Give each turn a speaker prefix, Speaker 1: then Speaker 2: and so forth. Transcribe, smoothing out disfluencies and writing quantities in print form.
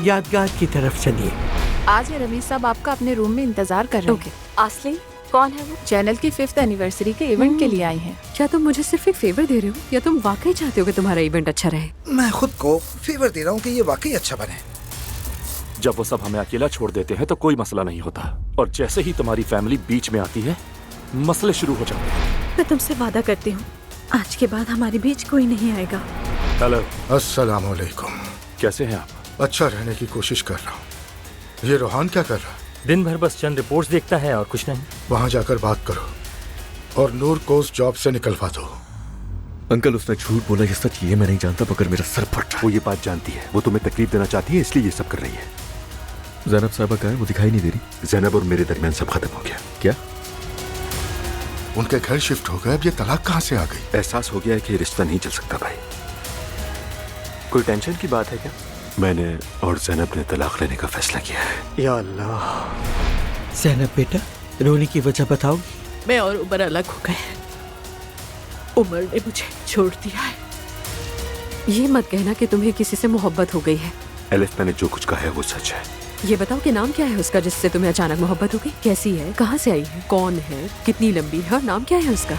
Speaker 1: यादगार की तरफ चलिए।
Speaker 2: आज है रमीज साहब आपका अपने रूम में इंतजार कर रहे हैं।
Speaker 3: ओके, आसली कौन है वो?
Speaker 2: चैनल की 5th एनिवर्सरी के इवेंट के लिए आए हैं।
Speaker 3: क्या तुम मुझे सिर्फ एक फेवर दे रहे हो या तुम वाकई चाहते हो कि तुम्हारा इवेंट अच्छा रहे?
Speaker 4: मैं खुद को फेवर दे रहा हूँ कि ये वाकई अच्छा बने।
Speaker 5: जब वो सब हमें अकेला छोड़ देते हैं तो कोई मसला नहीं होता, और जैसे ही तुम्हारी फैमिली बीच में आती है मसले शुरू हो जाते हैं।
Speaker 3: मैं तुमसे वादा करती हूँ, आज के बाद हमारे बीच कोई नहीं आएगा।
Speaker 5: हेलो,
Speaker 4: अस्सलाम वालेकुम।
Speaker 5: कैसे हैं आप?
Speaker 4: अच्छा रहने की कोशिश कर रहा हूँ। ये रोहान क्या कर रहा है?
Speaker 6: दिन भर बस चंद रिपोर्ट्स देखता है और कुछ नहीं।
Speaker 4: वहाँ जाकर बात करो और नूर को उस जॉब से निकलवा दो।
Speaker 7: अंकल, उसने झूठ बोला, ये सच ये मैं नहीं जानता, मगर मेरा सर फट रहा
Speaker 5: वो ये बात जानती है, वो तुम्हें तकलीफ देना चाहती है, इसलिए ये सब कर रही है।
Speaker 7: है। ज़ैनब साहबा कहाँ है? वो दिखाई नहीं दे रही।
Speaker 5: ज़ैनब और मेरे दरमियान सब खत्म हो गया।
Speaker 7: क्या?
Speaker 4: उनके घर शिफ्ट हो गए, अब ये तलाक कहाँ से आ गई?
Speaker 5: एहसास हो गया है कि ये रिश्ता नहीं चल सकता भाई। कोई टेंशन की बात है क्या? मैंने और ज़ैनब ने तलाक लेने का फैसला किया है।
Speaker 1: या अल्लाह। ज़ैनब बेटा, रोने की वजह बताओ।
Speaker 3: मैं और उमर अलग हो गए। उमर ने मुझे छोड़ दिया है। ये मत कहना कि तुम्हें किसी से मोहब्बत हो गई है।
Speaker 5: एलिफ, मैंने जो कुछ कहा है वो सच है।
Speaker 3: ये बताओ कि नाम क्या है उसका जिससे तुम्हें अचानक मोहब्बत हो गई? कैसी है, कहाँ से आई है, कौन है, कितनी लंबी है और नाम क्या है उसका?